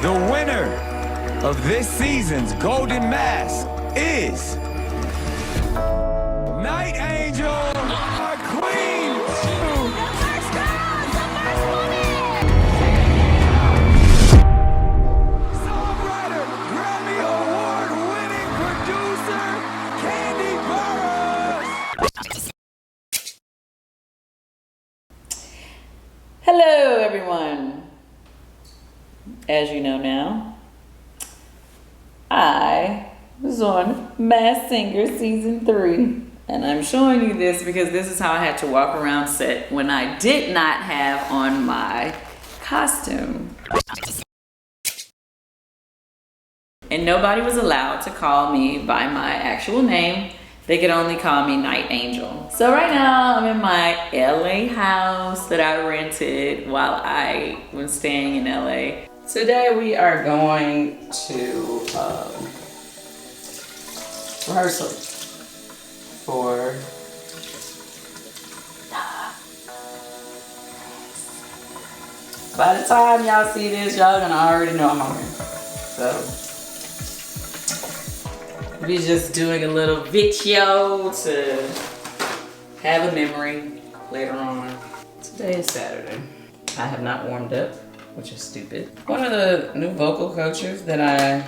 The winner of this season's Golden Mask is Night Angel, our queen. The first girl, the first woman. Songwriter, Grammy Award-winning producer, Candy Burruss. Hello, everyone. As you know now, I was on Masked Singer Season 3. And I'm showing you this because this is how I had to walk around set when I did not have on my costume. And nobody was allowed to call me by my actual name. They could only call me Night Angel. So right now I'm in my LA house that I rented while I was staying in LA. Today we are going to rehearsal for by the time y'all see this, y'all gonna already know I'm on here. So we're just doing a little video to have a memory later on. Today is Saturday. I have not warmed up, which is stupid. One of the new vocal coaches that I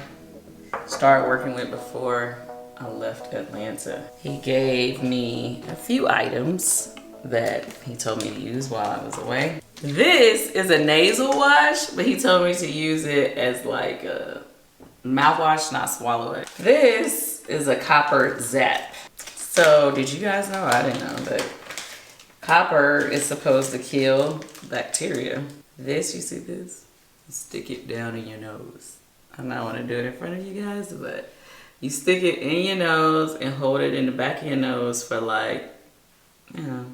started working with before I left Atlanta, he gave me a few items that he told me to use while I was away. This is a nasal wash, but he told me to use it as like a mouthwash, not swallow it. This is a copper zap. So did you guys know? I didn't know that copper is supposed to kill bacteria. This, you see this? Stick it down in your nose. I don't want to do it in front of you guys, but you stick it in your nose and hold it in the back of your nose for like, you know,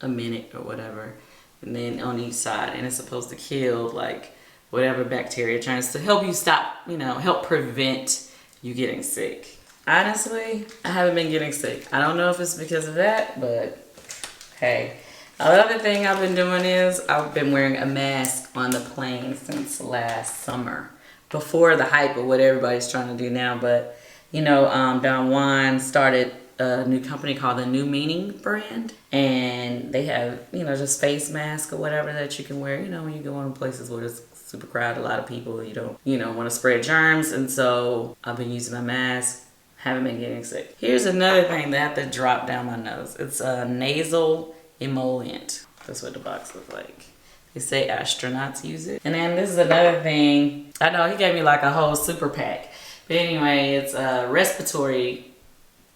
a minute or whatever. And then on each side, and it's supposed to kill like whatever bacteria, tries to help you stop, you know, help prevent you getting sick. Honestly, I haven't been getting sick. I don't know if it's because of that, but hey. Another thing I've been doing is I've been wearing a mask on the plane since last summer, before the hype of what everybody's trying to do now. But you know, Don Juan started a new company called the New Meaning brand, and they have, you know, just face mask or whatever that you can wear, you know, when you go on places where it's super crowded, a lot of people, you don't, you know, want to spread germs. And so I've been using my mask, haven't been getting sick. Here's another thing that I have to drop down my nose. It's a nasal emollient. That's what the box looks like. They say astronauts use it. And then this is another thing. I know he gave me like a whole super pack. But anyway, it's a respiratory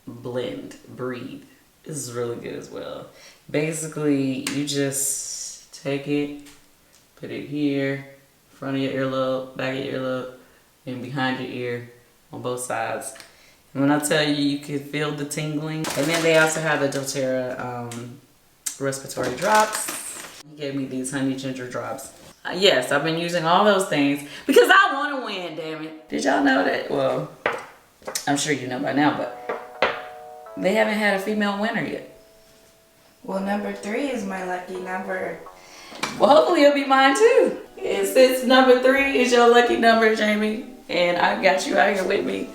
blend, breathe. This is really good as well. Basically, you just take it, put it here, front of your earlobe, back of your earlobe, and behind your ear on both sides. And when I tell you, you can feel the tingling. And then they also have the doTERRA respiratory drops. He gave me these honey ginger drops. Yes, I've been using all those things because I want to win, damn it. Did y'all know that? Well, I'm sure you know by now, but they haven't had a female winner yet. Well, number 3 is my lucky number. Well, hopefully it'll be mine too. And since number 3 is your lucky number, Jamie, and I got you out here with me,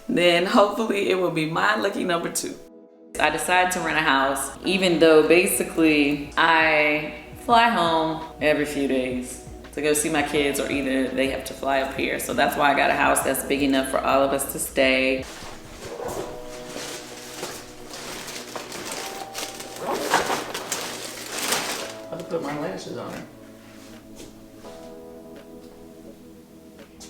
then hopefully it will be my lucky number 2. I decided to rent a house, even though basically I fly home every few days to go see my kids, or either they have to fly up here. So that's why I got a house that's big enough for all of us to stay. I have to put my lashes on her.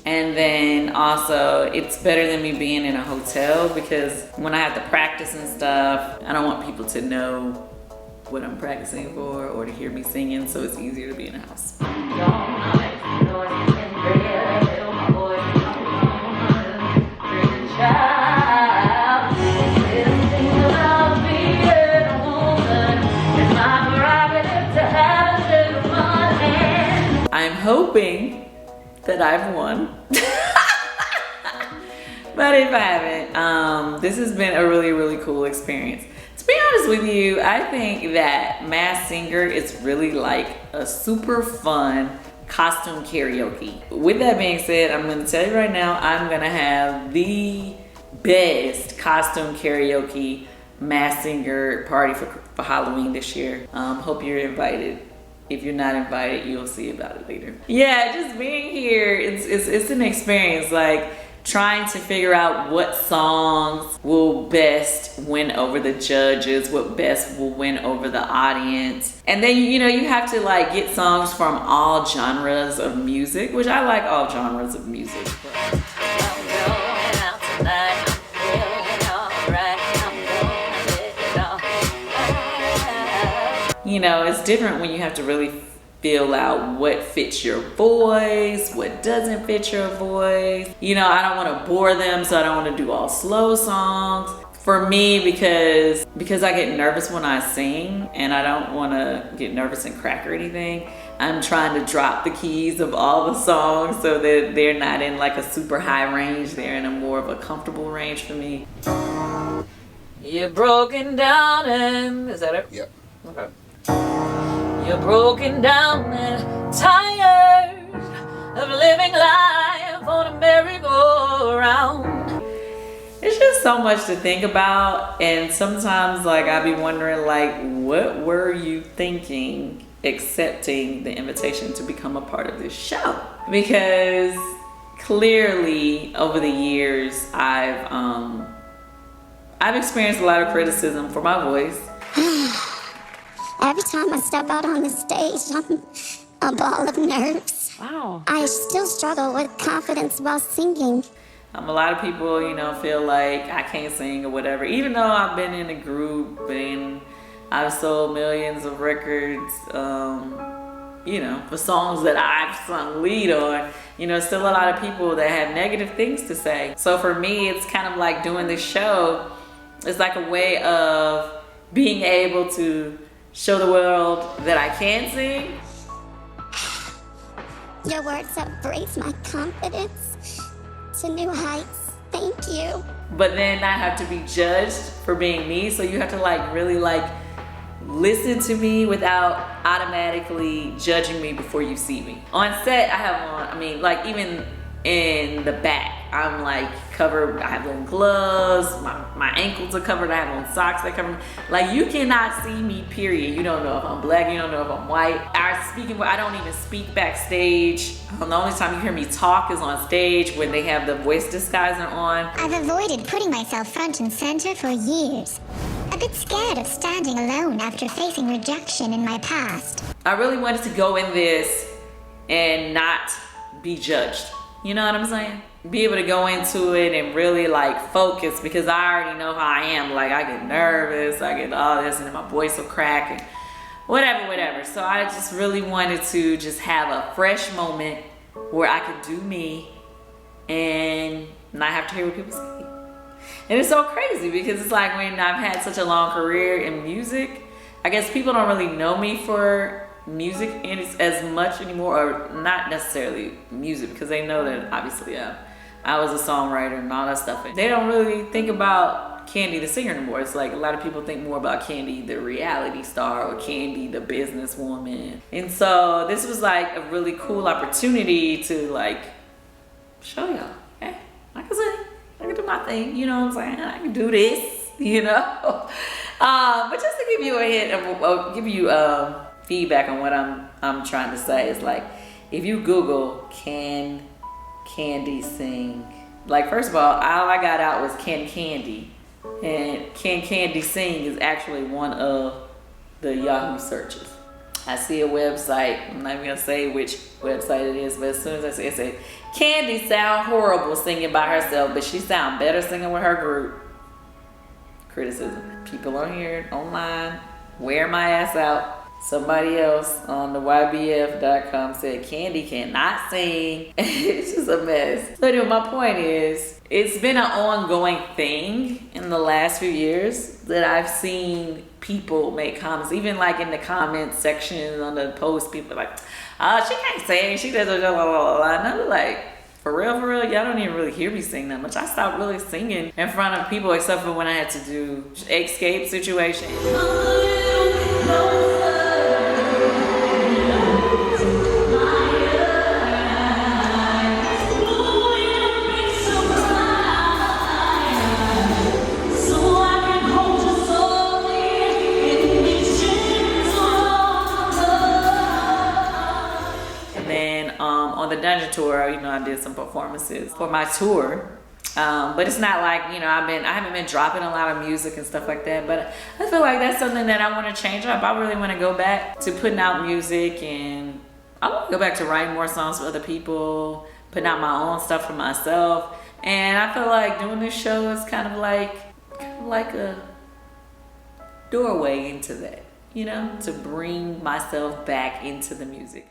And then also, it's better than me being in a hotel, because when I have to practice and stuff, I don't want people to know what I'm practicing for or to hear me singing, so it's easier to be in a house. I'm hoping that I've won. But if I haven't, this has been a really, really cool experience. To be honest with you, I think that Masked Singer is really like a super fun costume karaoke. With that being said, I'm gonna tell you right now, I'm gonna have the best costume karaoke Masked Singer party for Halloween this year. Hope you're invited. If you're not invited, you'll see about it later. Yeah, just being here, it's an experience, like trying to figure out what songs will best win over the judges, what best will win over the audience. And then, you know, you have to like get songs from all genres of music, which I like all genres of music. You know, it's different when you have to really feel out what fits your voice, what doesn't fit your voice. You know, I don't want to bore them, so I don't want to do all slow songs. For me, because I get nervous when I sing, and I don't want to get nervous and crack or anything, I'm trying to drop the keys of all the songs so that they're not in like a super high range. They're in a more of a comfortable range for me. You're broken down and... Is that it? Yep. Okay. You're broken down and tired of living life on a merry-go-round. It's just so much to think about, and sometimes like I be wondering like, what were you thinking accepting the invitation to become a part of this show? Because clearly over the years I've experienced a lot of criticism for my voice. Every time I step out on the stage, I'm a ball of nerves. Wow. I still struggle with confidence while singing. A lot of people, you know, feel like I can't sing or whatever. Even though I've been in a group and I've sold millions of records, you know, for songs that I've sung lead on, you know, still a lot of people that have negative things to say. So for me, it's kind of like doing this show. It's like a way of being able to show the world that I can sing. Your words have raised my confidence to new heights. Thank you. But then I have to be judged for being me, so you have to like really like listen to me without automatically judging me before you see me. On set, I have on, I mean, like even in the back, I'm like covered, I have on gloves, my ankles are covered, I have on socks that cover me. Like you cannot see me, period. You don't know if I'm black, you don't know if I'm white. I don't even speak backstage. The only time you hear me talk is on stage when they have the voice disguiser on. I've avoided putting myself front and center for years. A bit scared of standing alone after facing rejection in my past. I really wanted to go in this and not be judged. You know what I'm saying? Be able to go into it and really like focus, because I already know how I am. Like I get nervous, I get all this, and then my voice will crack and whatever. So I just really wanted to just have a fresh moment where I could do me and not have to hear what people say. And it's so crazy because it's like when I've had such a long career in music, I guess people don't really know me for music as much anymore, or not necessarily music, because they know that obviously I was a songwriter and all that stuff. They don't really think about Kandi the singer anymore. It's like a lot of people think more about Kandi the reality star or Kandi the businesswoman. And so this was like a really cool opportunity to like show y'all, hey, I can sing, I can do my thing, you know what I'm saying? I can do this, you know? But just to give you a hint, give you feedback on what I'm trying to say, is like, if you Google can Kandi sing, like first of all I got out was can Kandi, and can Kandi sing is actually one of the Yahoo searches. I see a website, I'm not even gonna say which website it is, but as soon as I say it, say Kandi sound horrible singing by herself, but she sound better singing with her group. Criticism. People on here online wear my ass out. Somebody else on the YBF.com said Kandi cannot sing. It's just a mess. So anyway, my point is, it's been an ongoing thing in the last few years that I've seen people make comments, even like in the comment section on the post, people are like, oh, she can't sing, she does blah, blah, blah, blah. And I'm like, for real, y'all don't even really hear me sing that much. I stopped really singing in front of people except for when I had to do Escape Situation. And then on the Dungeon tour, you know, I did some performances for my tour. But it's not like, you know, I haven't been dropping a lot of music and stuff like that, but I feel like that's something that I want to change up. I really want to go back to putting out music, and I want to go back to writing more songs for other people, putting out my own stuff for myself. And I feel like doing this show is kind of like a doorway into that, you know, to bring myself back into the music.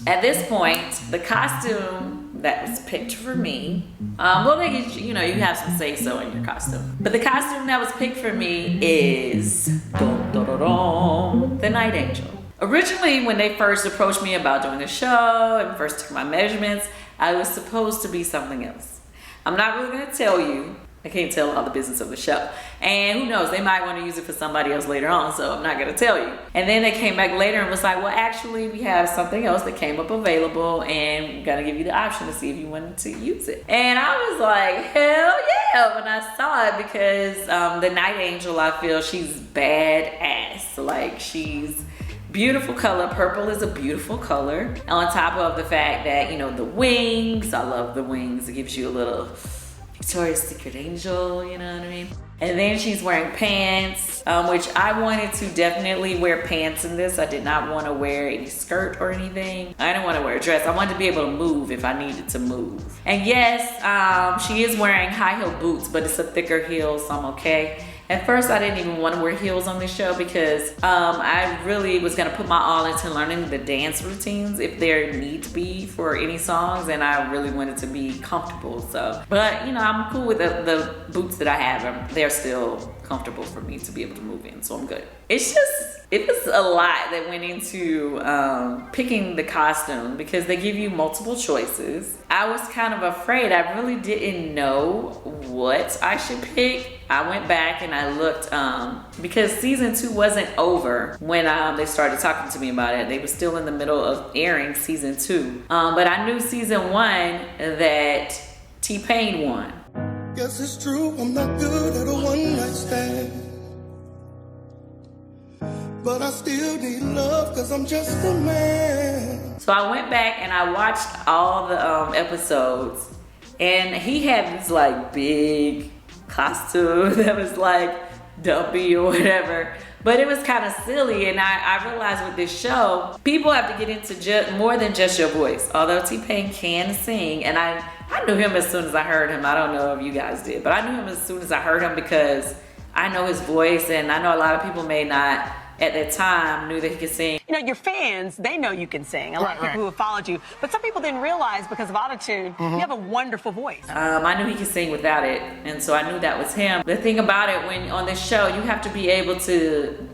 At this point, the costume that was picked for me, well, you know, you have some say-so in your costume. But the costume that was picked for me is the Night Angel. Originally, when they first approached me about doing a show and first took my measurements, I was supposed to be something else. I'm not really gonna tell you. I can't tell all the business of the show. And who knows, they might want to use it for somebody else later on, so I'm not gonna tell you. And then they came back later and was like, well, actually, we have something else that came up available, and we're gonna give you the option to see if you wanted to use it. And I was like, hell yeah, when I saw it, because the Night Angel, I feel she's badass. Like, she's beautiful color. Purple is a beautiful color. On top of the fact that, you know, the wings, I love the wings. It gives you a little Victoria's Secret Angel, you know what I mean? And then she's wearing pants, which I wanted to definitely wear pants in this. I did not want to wear any skirt or anything. I didn't want to wear a dress. I wanted to be able to move if I needed to move. And yes, she is wearing high heel boots, but it's a thicker heel, so I'm okay. At first, I didn't even want to wear heels on this show because I really was going to put my all into learning the dance routines if there need to be for any songs, and I really wanted to be comfortable. So, but you know, I'm cool with the boots that I have. They're still comfortable for me to be able to move in, so I'm good. It was a lot that went into picking the costume because they give you multiple choices. I was kind of afraid. I really didn't know what I should pick. I went back and I looked because season 2 wasn't over when they started talking to me about it. They were still in the middle of airing season 2. But I knew season 1 that T-Pain won. Yes, it's true, I'm not good at a one-night stand. But I still need love, cause I'm just a man. So I went back and I watched all the episodes, and he had this like big costume that was like dumpy or whatever. But it was kind of silly, and I realized with this show, people have to get into more than just your voice. Although T-Pain can sing, and I knew him as soon as I heard him. I don't know if you guys did, but I knew him as soon as I heard him because I know his voice, and I know a lot of people may not at that time knew that he could sing. You know, your fans, they know you can sing. A lot of people who have followed you. But some people didn't realize because of autotune, you have a wonderful voice. I knew he could sing without it, and so I knew that was him. The thing about it, when on this show, you have to be able to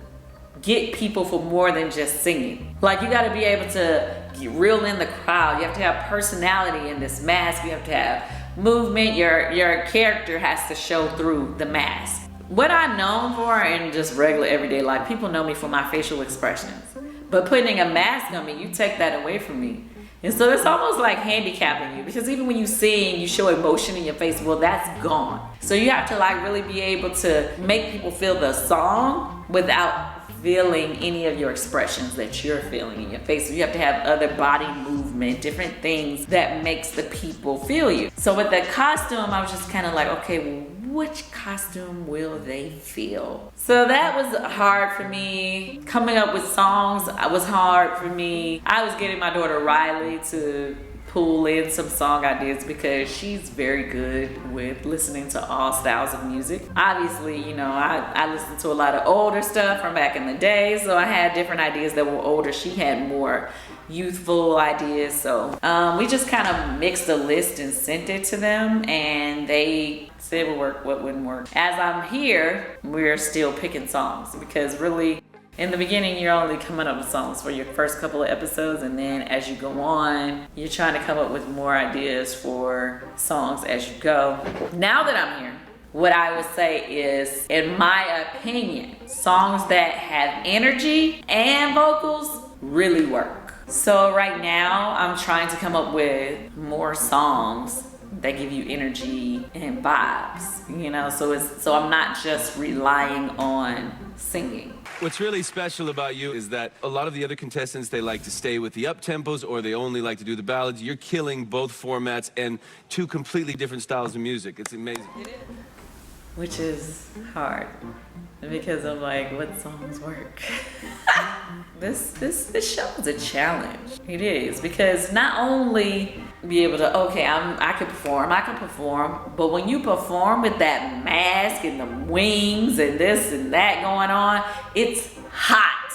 get people for more than just singing. Like, you gotta be able to reel in the crowd. You have to have personality in this mask. You have to have movement. Your character has to show through the mask. What I'm known for in just regular everyday life, people know me for my facial expressions. But putting a mask on me, you take that away from me. And so it's almost like handicapping you, because even when you sing, you show emotion in your face, well, that's gone. So you have to like really be able to make people feel the song without feeling any of your expressions that you're feeling in your face. So you have to have other body movement, different things that makes the people feel you. So with the costume, I was just kind of like, okay, well, which costume will they feel? So that was hard for me. Coming up with songs was hard for me. I was getting my daughter Riley to pull in some song ideas because she's very good with listening to all styles of music. Obviously, you know, I listened to a lot of older stuff from back in the day, so I had different ideas that were older. She had more youthful ideas, so we just kind of mixed a list and sent it to them, and they said what would work, what wouldn't work. As I'm here, we're still picking songs because really, in the beginning, you're only coming up with songs for your first couple of episodes, and then as you go on, you're trying to come up with more ideas for songs as you go. Now that I'm here, what I would say is, in my opinion, songs that have energy and vocals really work. So right now, I'm trying to come up with more songs that give you energy and vibes, you know, so I'm not just relying on singing. What's really special about you is that a lot of the other contestants, they like to stay with the up-tempos or they only like to do the ballads. You're killing both formats and two completely different styles of music. It's amazing. Which is hard because I'm like, what songs work? This show is a challenge. It is, because not only be able to, okay, I can perform, but when you perform with that mask and the wings and this and that going on, it's hot.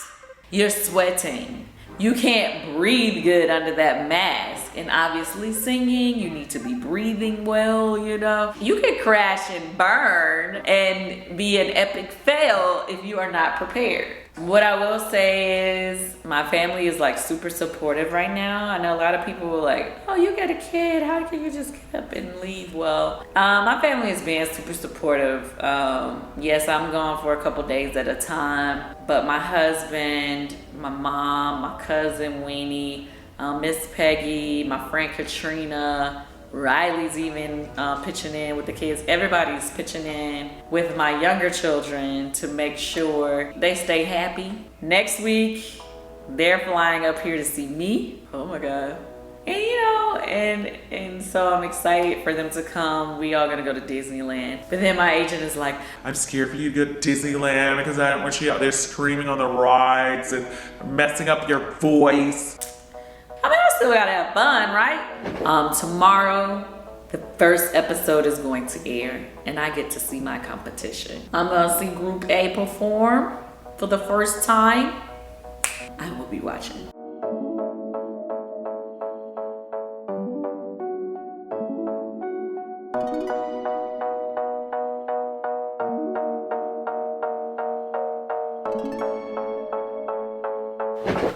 You're sweating. You can't breathe good under that mask. And obviously singing, you need to be breathing well, you know. You can crash and burn and be an epic fail if you are not prepared. What I will say is my family is like super supportive right now. I know a lot of people were like, oh, you got a kid, how can you just get up and leave? Well, my family is being super supportive. Yes, I'm gone for a couple days at a time, but my husband, my mom, my cousin Weenie, Miss Peggy, my friend Katrina, Riley's even pitching in with the kids. Everybody's pitching in with my younger children to make sure they stay happy. Next week, they're flying up here to see me. Oh my God. And you know, and so I'm excited for them to come. We all gonna go to Disneyland. But then my agent is like, I'm scared for you to go to Disneyland because I don't want you out there screaming on the rides and messing up your voice. I mean, I still gotta have fun, right? Tomorrow, the first episode is going to air, and I get to see my competition. I'm gonna see Group A perform for the first time. I will be watching.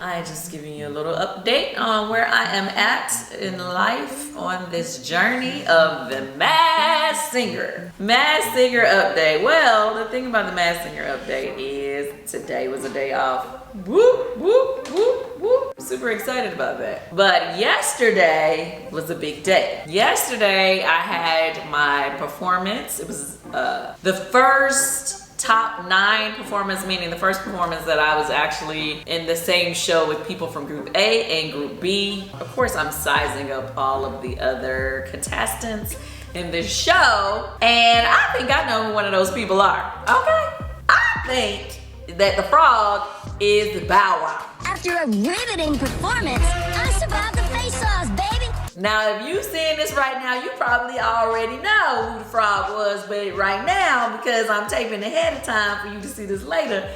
I just giving you a little update on where I am at in life on this journey of the Masked Singer. Masked Singer update. Well, the thing about the Masked Singer update is today was a day off. Whoop, whoop, whoop, whoop. Super excited about that. But yesterday was a big day. Yesterday I had my performance. It was the first top 9 performance, meaning the first performance that I was actually in the same show with people from Group A and Group B. Of course, I'm sizing up all of the other contestants in this show, and I think I know who one of those people are, okay? I think that the frog is Bow Wow. After a riveting performance, I survived the face-offs, baby. Now, if you seeing this right now, you probably already know who the frog was, but right now, because I'm taping ahead of time for you to see this later,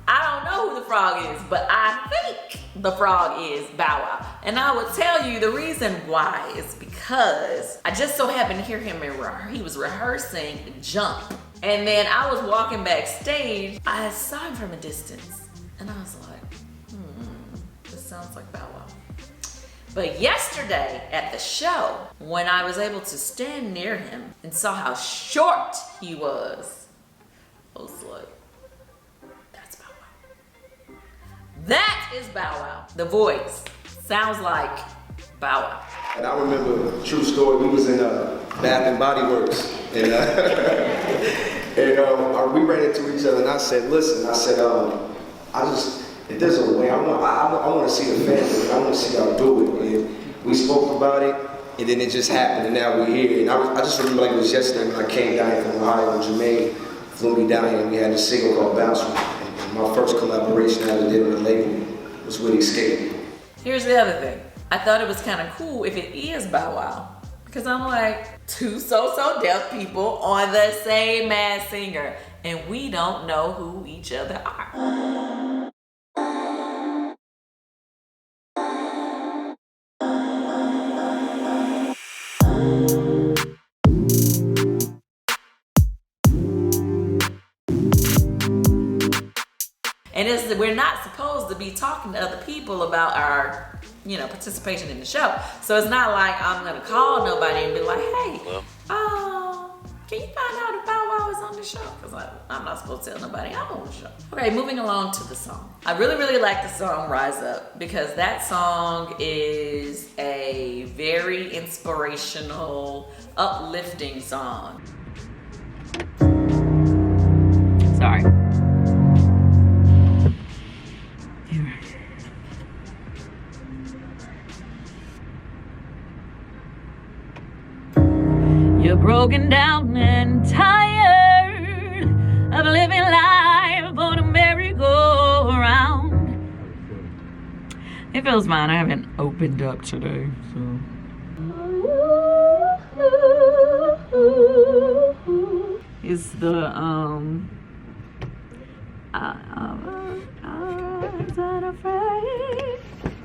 I don't know who the frog is, but I think the frog is Bow Wow. And I would tell you the reason why is because I just so happened to hear him he was rehearsing Jump. And then I was walking backstage, I saw him from a distance, and I was like, this sounds like Bow Wow. But yesterday at the show, when I was able to stand near him and saw how short he was, I was like, that's Bow Wow. That is Bow Wow. The voice sounds like Bow Wow. And I remember, true story, we was in Bath and Body Works, and we ran into each other, and I said, listen, there's a way. I want to see the family. I want to see y'all do it. And we spoke about it, and then it just happened, and now we're here. And I just remember like it was yesterday when I came down here from Ohio, and Jermaine flew me down here, and we had a single called Bounce. And my first collaboration I ever did with a label was with Escape. Here's the other thing. I thought it was kind of cool if it is Bow Wow, because I'm like, 2 so-so deaf people on the same Masked Singer, and we don't know who each other are. And we're not supposed to be talking to other people about our, participation in the show. So it's not like I'm gonna call nobody and be like, hey, can you find out if Bow Wow is on the show? Because I'm not supposed to tell nobody I'm on the show. Okay, moving along to the song. I really, really like the song Rise Up because that song is a very inspirational, uplifting song. Sorry. here. You're broken down and tired of living life on a merry-go-round. It feels fine. I haven't opened up today, so. It's the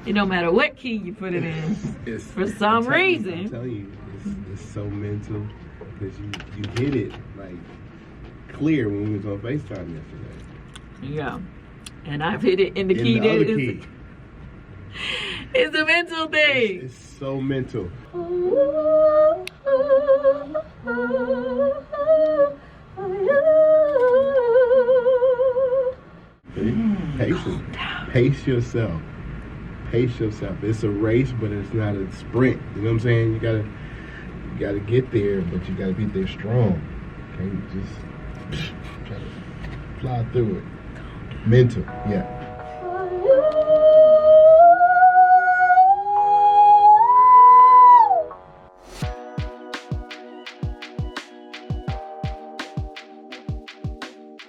it don't matter what key you put it in. For some reason. I'm telling you, it's so mental because you hit it like clear when we was on FaceTime yesterday. Yeah, and I've hit it in the key the other that key. It's a mental thing. It's so mental. Patience. Pace yourself. Pace yourself. It's a race, but it's not a sprint. You know what I'm saying? You gotta get there, but you gotta be there strong. Okay, just try to fly through it. Mental, yeah.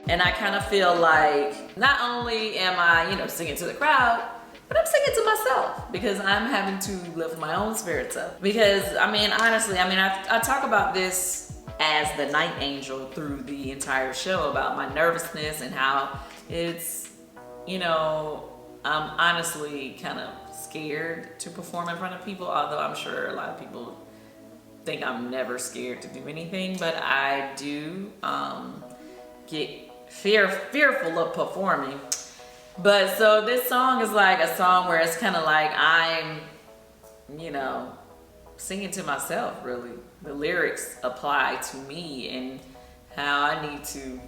And I kind of feel like not only am I, singing to the crowd, but I'm singing to myself because I'm having to lift my own spirits up. Because, honestly, I talk about this as the night angel through the entire show about my nervousness and how it's, I'm honestly kind of scared to perform in front of people, although I'm sure a lot of people think I'm never scared to do anything, but I do get fearful of performing. But so this song is like a song where it's kind of like I'm, singing to myself, really. The lyrics apply to me and how I need to,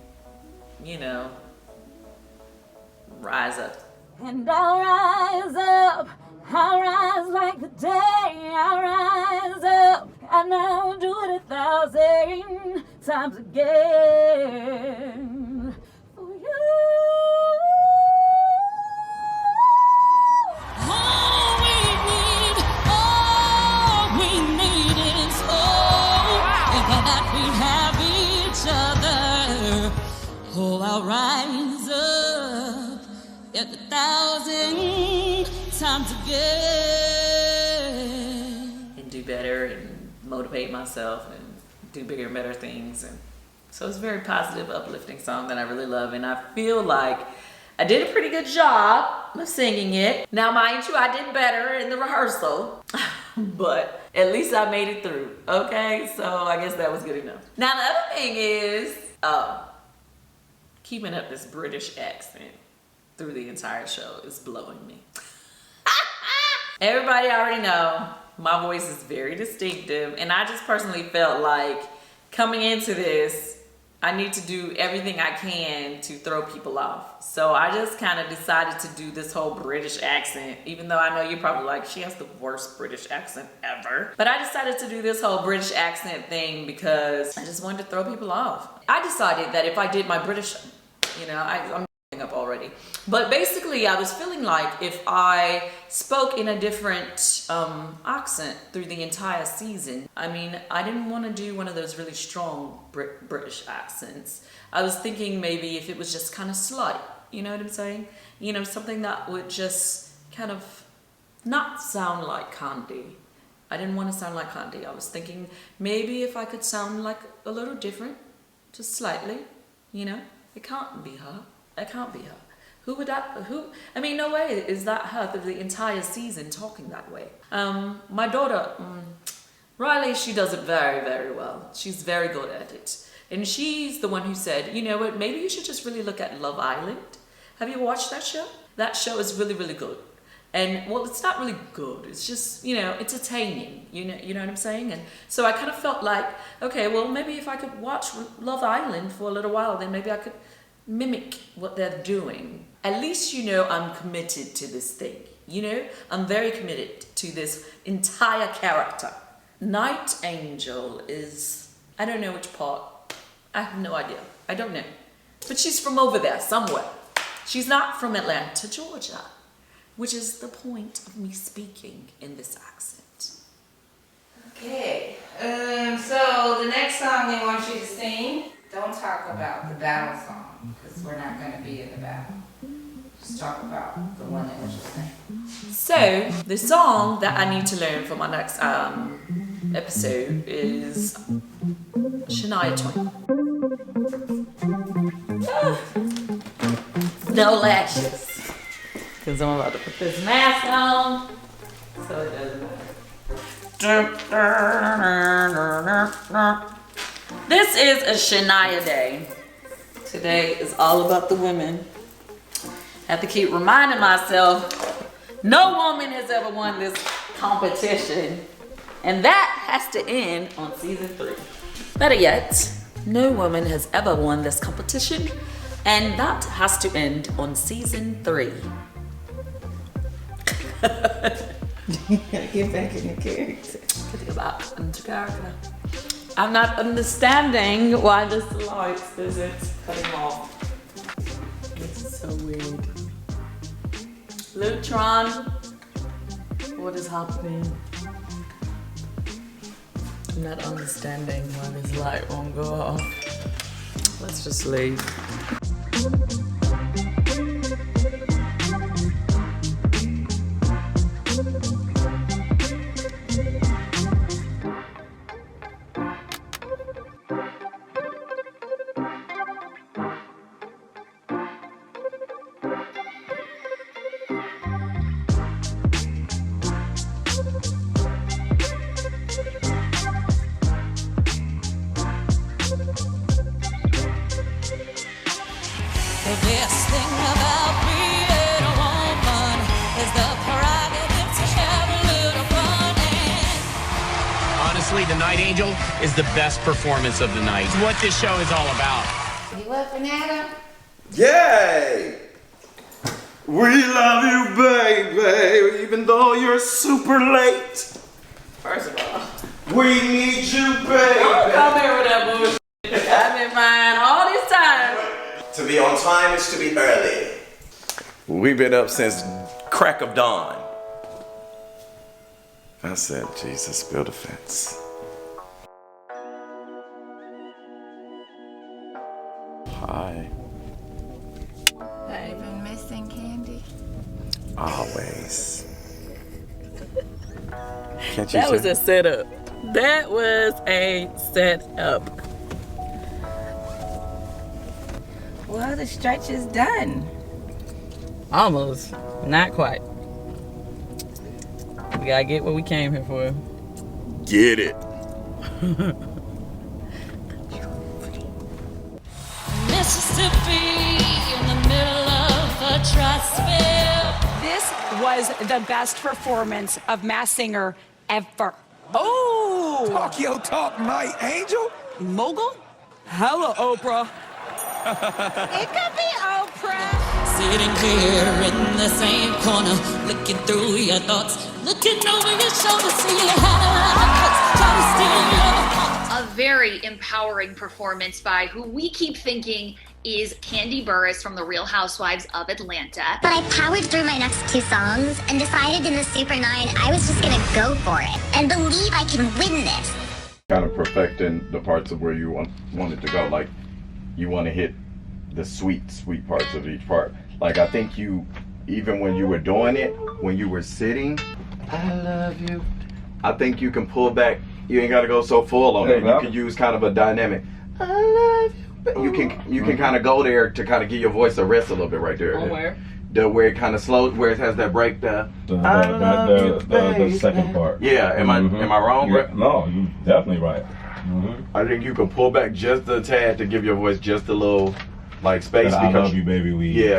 rise up. And I'll rise up, I'll rise like the day, I'll rise up, and I'll do it 1,000 times again for you. All we need is hope, and that we have each other. Oh, I'll rise up at 1,000 times again and do better and motivate myself and do bigger and better things. And so it's a very positive, uplifting song that I really love, and I feel like I did a pretty good job of singing it. Now, mind you, I did better in the rehearsal, but at least I made it through, okay? So I guess that was good enough. Now, the other thing is keeping up this British accent through the entire show is blowing me. Everybody already know my voice is very distinctive, and I just personally felt like coming into this, I need to do everything I can to throw people off. So I just kind of decided to do this whole British accent, even though I know you're probably like, she has the worst British accent ever. But I decided to do this whole British accent thing because I just wanted to throw people off. I decided that if I did my British, I'm up already. But basically, I was feeling like if I spoke in a different accent through the entire season, I didn't want to do one of those really strong British accents. I was thinking maybe if it was just kind of slight, you know what I'm saying? Something that would just kind of not sound like Candy. I didn't want to sound like Candy. I was thinking maybe if I could sound like a little different, just slightly, it can't be her. It can't be her. No way is that her through the entire season talking that way. My daughter, Riley, she does it very, very well. She's very good at it. And she's the one who said, you know what, maybe you should just really look at Love Island. Have you watched that show? That show is really, really good. And, well, it's not really good. It's just, entertaining. You know what I'm saying? And so I kind of felt like, okay, well, maybe if I could watch Love Island for a little while, then maybe I could mimic what they're doing. At least I'm committed to this thing. I'm very committed to this entire character. Night Angel is, I don't know which part. I have no idea. I don't know. But she's from over there somewhere. She's not from Atlanta, Georgia. which is the point of me speaking in this accent. Okay, so the next song they want you to sing, don't talk about the battle song, because we're not going to be in the battle. Just talk about the one they want you to sing. So, the song that I need to learn for my next episode is Shania Twain. No lashes. Because I'm about to put this mask on, so it doesn't matter. This is a Shania day. Today is all about the women. I have to keep reminding myself, no woman has ever won this competition. And that has to end on season 3. Better yet, no woman has ever won this competition. And that has to end on season 3. You gotta get back in the character. Get back into character. I'm not understanding why this light isn't cutting off. This is so weird. Lutron, what is happening? I'm not understanding why this light won't go off. Let's just leave. The best thing about being a woman is the prerogative to have a little fun. Honestly, The Night Angel is the best performance of the night. It's what this show is all about. You laughing at him? Yay! We love you, baby, even though you're super late. First of all, we need you, baby. Don't come here with that bullshit. I've been fine all this time. To be on time is to be early. We've been up since crack of dawn. I said, Jesus, build a fence. Hi. Have you been missing Candy? Always. Can't you That tell? was a setup. That was a setup. Well, the stretch is done. Almost. Not quite. We gotta get what we came here for. Get it. Mississippi in the middle of a tri-spell. This was the best performance of Masked Singer ever. Oh! Talk your talk, my angel. Mogul? Hello, Oprah. It could be Oprah. Sitting here in the same corner, looking through your thoughts, looking over your shoulder, see you had a lot of cuts, trying to steal your heart. A very empowering performance by who we keep thinking is Kandi Burruss from The Real Housewives of Atlanta. But I powered through my next 2 songs and decided in the Super 9 I was just gonna go for it and believe I can win this. Kind of perfecting the parts of where you want it to go. Like, you want to hit the sweet parts of each part. Like, I think you, even when you were doing it, when you were sitting, I love you, I think you can pull back. You ain't got to go so full on it. You can use kind of a dynamic, I love you. You can kind of go there to kind of give your voice a rest a little bit right there. On where? Where it kind of slows, where it has that break, the second part. Yeah, am I wrong? No, you're definitely right. I think you can pull back just a tad to give your voice just a little, like, space. I love you, baby,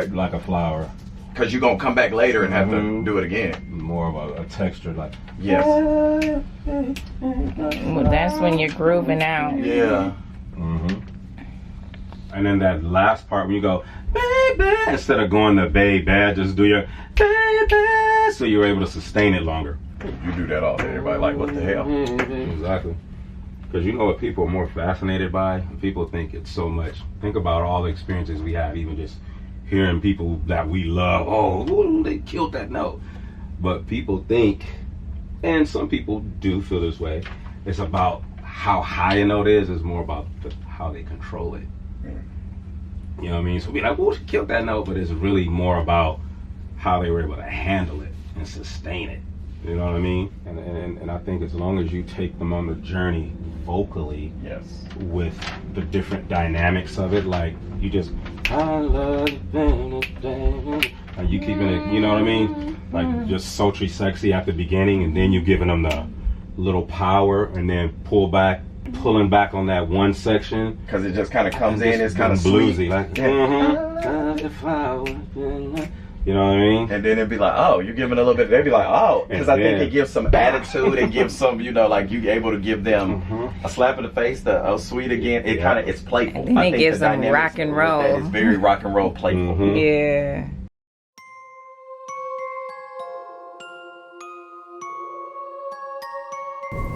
like a flower. Because you're going to come back later and have to do it again. More of a texture, like. Yes. Well, that's when you're grooving out. Yeah. And then that last part when you go, baby, instead of going to baby, just do your baby, so you're able to sustain it longer. You do that all day, everybody like, what the hell? Exactly. Because you know what people are more fascinated by? People think it's so much. Think about all the experiences we have, even just hearing people that we love, oh, ooh, they killed that note. But people think, and some people do feel this way, it's about how high a note is more about how they control it. You know what I mean? So we like, oh, she killed that note, but it's really more about how they were able to handle it and sustain it. You know what I mean? And I think as long as you take them on the journey vocally, with the different dynamics of it, like you just, I love you, like you keeping it, you know what I mean? Like just sultry, sexy at the beginning, and then you giving them the little power, and then pulling back on that one section, because it just kind of comes in, it's kind of bluesy, sweet. like you know what I mean? And then it'd be like, oh, you're giving a little bit. They'd be like, oh, because I think it gives some attitude and gives some, you know, like you able to give them a slap in the face, the oh sweet again. It kind of, it's playful. I think it gives them rock and roll. It's very rock and roll playful. Yeah.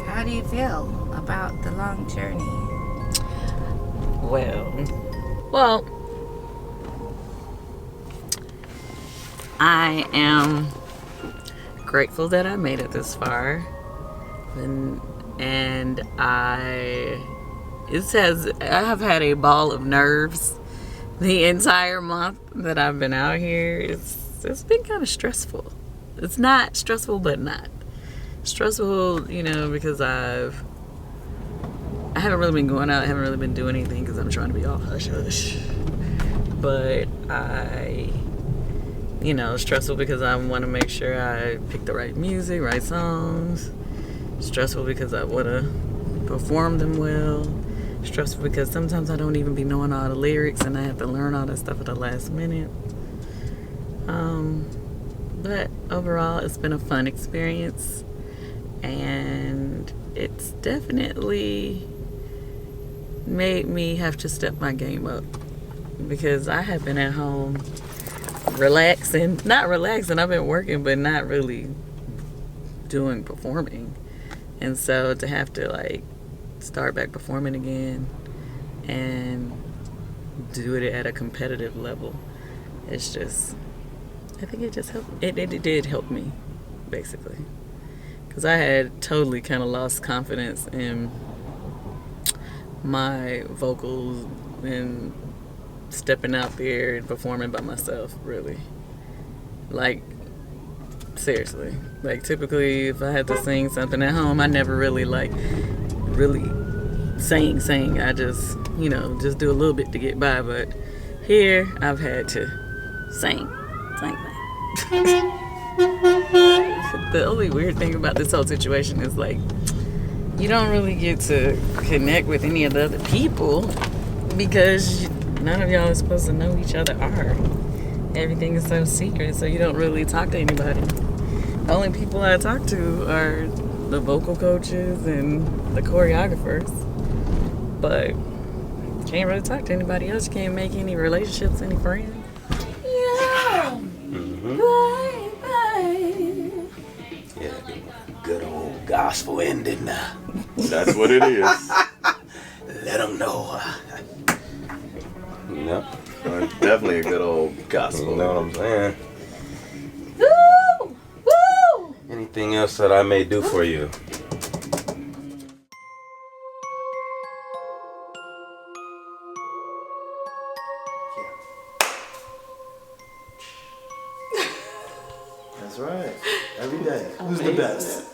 How do you feel about the long journey? Well, I am grateful that I made it this far, and I have had a ball of nerves the entire month that I've been out here. It's been kind of stressful. It's not stressful, but not stressful, you know, because I haven't really been going out. I haven't really been doing anything because I'm trying to be all hush hush. But you know, stressful because I want to make sure I pick the right music, right songs. Stressful because I want to perform them well. Stressful because sometimes I don't even be knowing all the lyrics and I have to learn all that stuff at the last minute. But overall, it's been a fun experience, and it's definitely made me have to step my game up, because I have been at home not relaxing, I've been working, but not really doing performing. And so to have to like start back performing again and do it at a competitive level, it's just, I think it just helped. It did help me, basically, because I had totally kind of lost confidence in my vocals and stepping out there and performing by myself, really. Like, seriously. Like, typically, if I had to sing something at home, I never really sing. I just, you know, just do a little bit to get by. But here, I've had to sing. The only weird thing about this whole situation is, like, you don't really get to connect with any of the other people because none of y'all are supposed to know each other are. Everything is so secret, so you don't really talk to anybody. The only people I talk to are the vocal coaches and the choreographers. But can't really talk to anybody else. You can't make any relationships, any friends. Yeah. Yeah, good old gospel ending. That's what it is. Let them know. Yep. Definitely a good old gospel. You know what I'm saying? Woo! Woo! Anything else that I may do for you? That's right. Every day. Who's the best?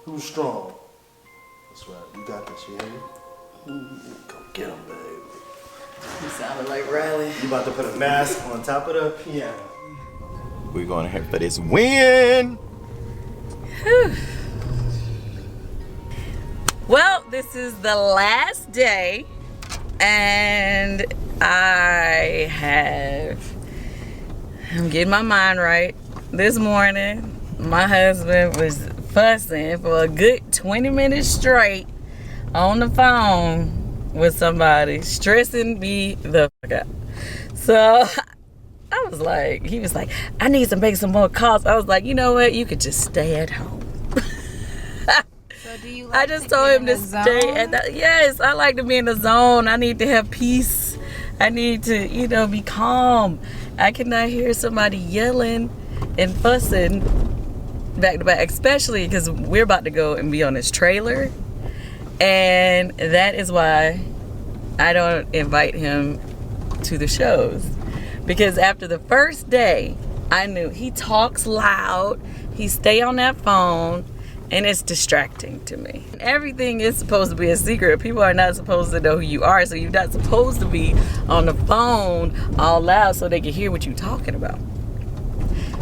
Who's strong? That's right. You got this, you hear me? Go get him, baby. You sounded like Riley. You about to put a mask on top of the piano. We're going to have for this win. Well, this is the last day, and I'm getting my mind right. This morning, my husband was fussing for a good 20 minutes straight on the phone with somebody, stressing me the fuck out. So I was like, he was like, I need to make some more calls. I was like, you know what? You could just stay at home. So do you I just told him to stay at the, yes, I like to be in the zone. I need to have peace. I need to, you know, be calm. I cannot hear somebody yelling and fussing back to back, especially because we're about to go and be on this trailer. And that is why I don't invite him to the shows. Because after the first day, I knew he talks loud, he stay on that phone, and it's distracting to me. Everything is supposed to be a secret. People are not supposed to know who you are, so you're not supposed to be on the phone all loud so they can hear what you're talking about.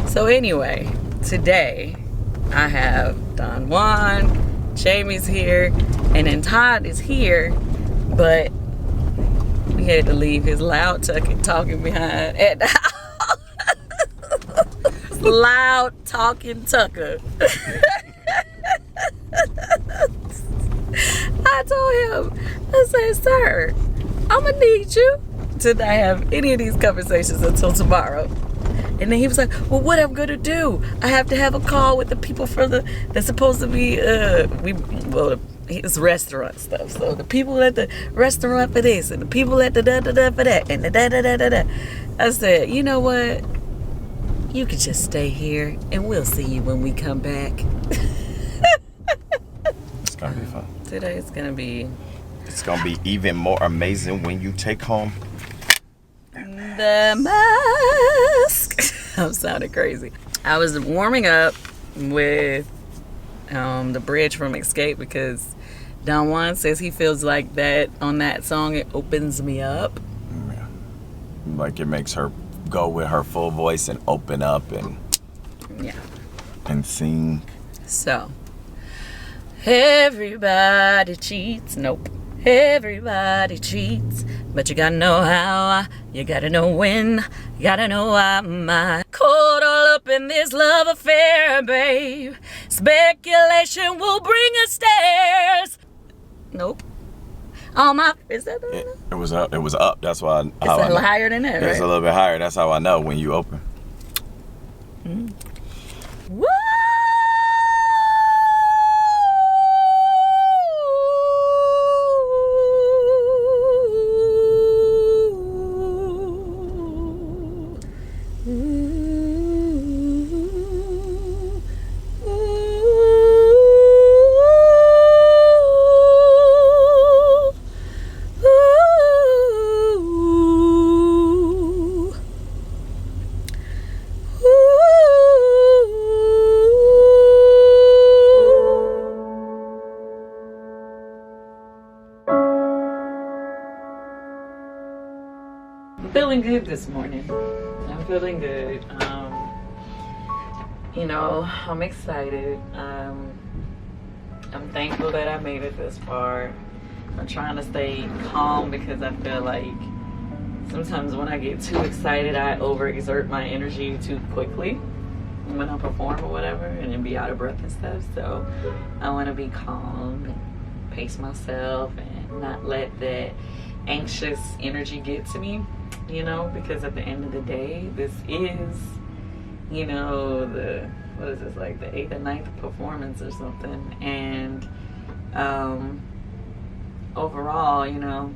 So anyway, today I have Don Juan, Jamie's here, and then Todd is here, but we had to leave his loud talking behind at the house. Loud talking Tucker. I told him, I said, sir, I'm gonna need you to not have any of these conversations until tomorrow. And then he was like, well, what I'm gonna do? I have to have a call with the people for that's supposed to be it's restaurant stuff. So the people at the restaurant for this, and the people at the da-da-da for that, and the da-da-da-da-da. I said, you know what? You can just stay here, and we'll see you when we come back. It's gonna be fun. Today it's gonna be... It's gonna be even more amazing when you take home the mask. I'm sounding crazy. I was warming up with the bridge from Escape because Don Juan says he feels like that on that song, it opens me up. Yeah. Like it makes her go with her full voice and open up and sing. So, everybody cheats. Nope. Everybody cheats, but you gotta know how, you gotta know when, you gotta know why. I'm caught all up in this love affair, babe. Speculation will bring us stairs. Nope. All my, is that it was up. It was up. That's why. It's a little higher than that, right? It's a little bit higher. That's how I know when you open. Woo! Feeling good this morning. I'm feeling good. You know, I'm excited. I'm thankful that I made it this far. I'm trying to stay calm because I feel like sometimes when I get too excited, I overexert my energy too quickly when I perform or whatever, and then be out of breath and stuff. So I want to be calm and pace myself and not let that anxious energy get to me. You know, because at the end of the day, this is, you know, what is this, like the 8th or 9th performance or something. And overall, you know,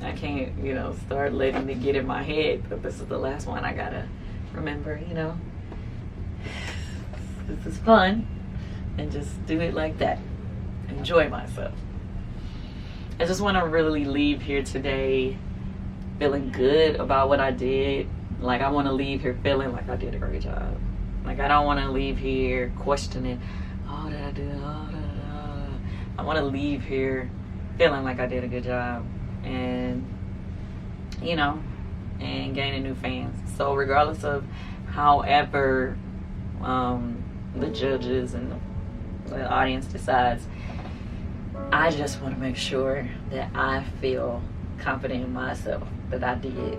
I can't, you know, start letting it get in my head that this is the last one. I gotta remember, you know, this is fun, and just do it like that. Enjoy myself. I just want to really leave here today feeling good about what I did. Like, I want to leave here feeling like I did a great job. Like, I don't want to leave here questioning, oh, did I do it? Oh, I want to leave here feeling like I did a good job, and, you know, and gaining new fans. So regardless of however the judges and the audience decides, I just want to make sure that I feel confident in myself that I did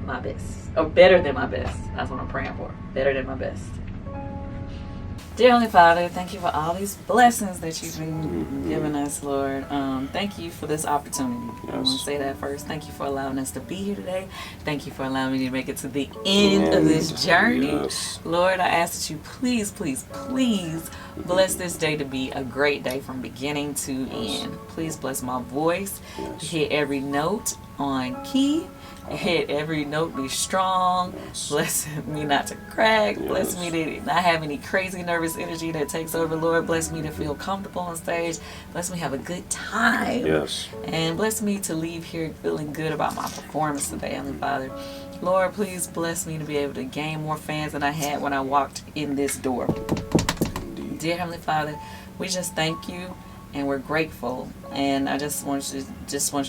my best, or better than my best. That's what I'm praying for. Better than my best. Dear Heavenly Father, thank you for all these blessings that you've been giving us, Lord. Thank you for this opportunity. I want to say that first. Thank you for allowing us to be here today. Thank you for allowing me to make it to the end of this journey. Yes. Lord, I ask that you please, please, please bless this day to be a great day from beginning to end. Please bless my voice, hit every note on key. Hit every note be strong. Bless me not to crack. Bless me to not have any crazy nervous energy that takes over. Lord, bless me to feel comfortable on stage. Bless me to have a good time. Yes. And bless me to leave here feeling good about my performance today, Heavenly Father. Lord, please bless me to be able to gain more fans than I had when I walked in this door. Dear Heavenly Father, we just thank you. And we're grateful, and I just want you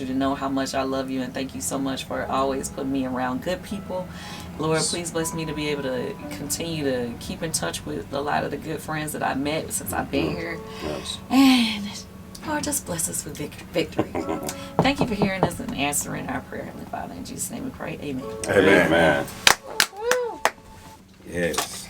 to know how much I love you, and thank you so much for always putting me around good people. Lord, please bless me to be able to continue to keep in touch with a lot of the good friends that I met since I've been here. Yes. And Lord, just bless us with victory. Thank you for hearing us and answering our prayer, Heavenly Father. In Jesus' name we pray. Amen. Amen. Yes.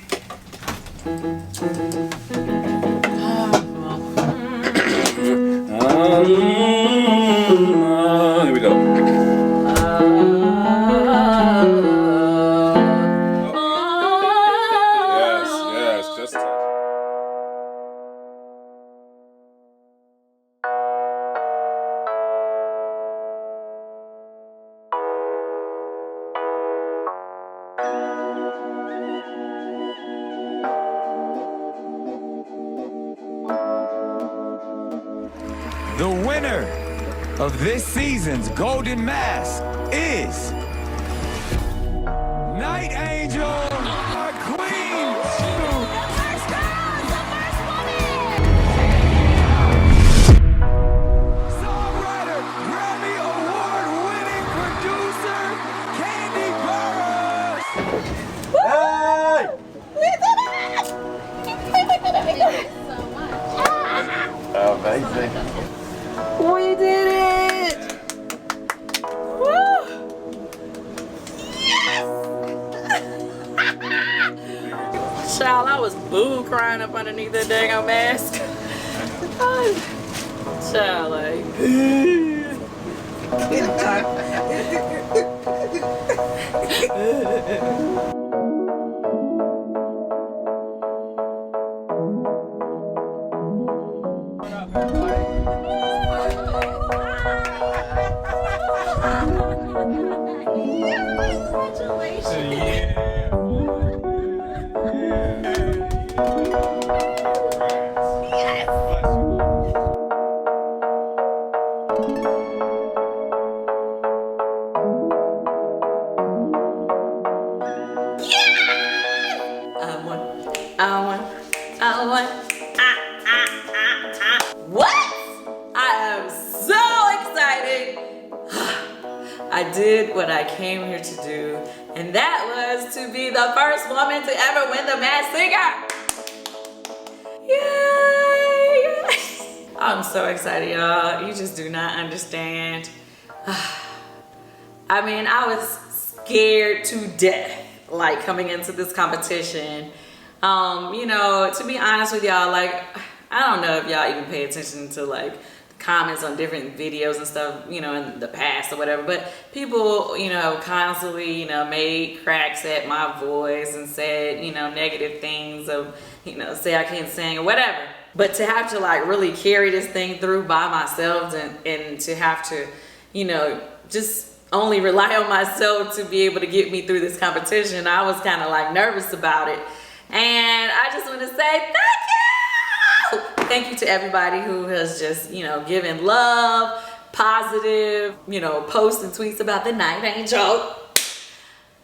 Here we go. Yes, just The winner of this season's Golden Mask is Night Angel, our queen. Songwriter, Grammy Award-winning producer, Kandi Burruss. Hey! Amazing. We did it! Woo! Yes! Child, I was boo crying up underneath that dang mask. Child, like. What? I am so excited. I did what I came here to do, and that was to be the first woman to ever win the Masked Singer. Yay! I'm so excited, y'all. You just do not understand. I mean, I was scared to death, like, coming into this competition. You know, to be honest with y'all, like, I don't know if y'all even pay attention to, like, comments on different videos and stuff, you know, in the past or whatever, but people, you know, constantly, you know, made cracks at my voice and said, you know, negative things of, you know, say I can't sing or whatever. But to have to, like, really carry this thing through by myself and to have to, you know, just only rely on myself to be able to get me through this competition, I was kind of, like, nervous about it. And I just want to say thank you! Thank you to everybody who has just, you know, given love, positive, you know, posts and tweets about the Night Angel.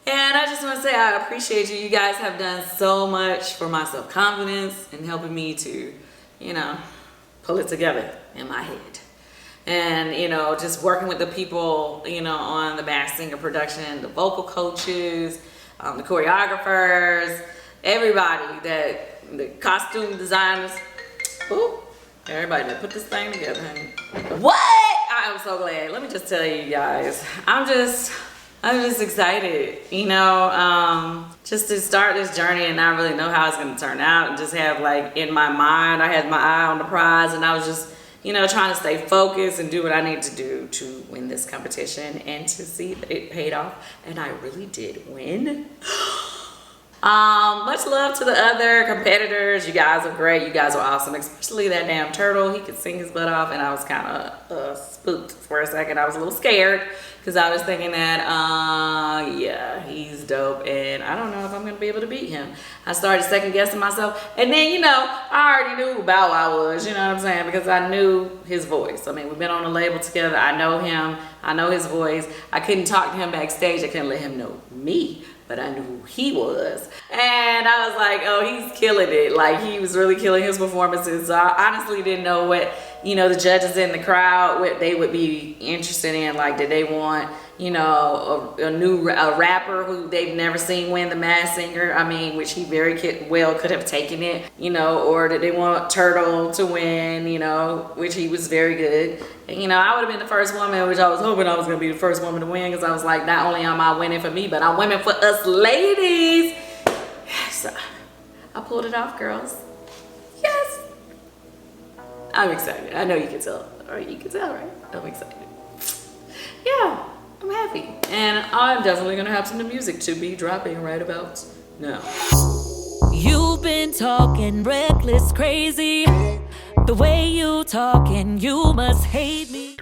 And I just want to say I appreciate you. You guys have done so much for my self-confidence and helping me to, you know, pull it together in my head. And, you know, just working with the people, you know, on the Masked Singer production, the vocal coaches, the choreographers, everybody, the costume designers. Ooh, everybody that put this thing together. What? I am so glad. Let me just tell you guys, I'm just excited, you know, just to start this journey and not really know how it's going to turn out, and just have, like, in my mind, I had my eye on the prize, and I was just, you know, trying to stay focused and do what I need to do to win this competition, and to see that it paid off, and I really did win. Much love to the other competitors. You guys are great. You guys are awesome, especially that damn turtle. He could sing his butt off, and I was kind of spooked for a second. I was a little scared because I was thinking that, yeah, he's dope, and I don't know if I'm going to be able to beat him. I started second guessing myself, and then, you know, I already knew who Bow Wow was, you know what I'm saying, because I knew his voice. I mean, we've been on a label together. I know him. I know his voice. I couldn't talk to him backstage. I couldn't let him know me, but I knew who he was. And I was like, oh, he's killing it. Like, he was really killing his performances. So I honestly didn't know what, you know, the judges in the crowd, what they would be interested in. Like, did they want, you know, a rapper who they've never seen win the Masked Singer? I mean, which he very well could have taken it, you know, or did they want Turtle to win, you know, which he was very good. And, you know, I would have been the first woman, which I was hoping I was going to be the first woman to win, because I was like, not only am I winning for me, but I'm winning for us ladies. Yes. I pulled it off, girls. Yes. I'm excited. I know you can tell. All right, you can tell, right? I'm excited. Yeah, I'm happy. And I'm definitely going to have some new music to be dropping right about now. You've been talking reckless, crazy. The way you talk, and you must hate me.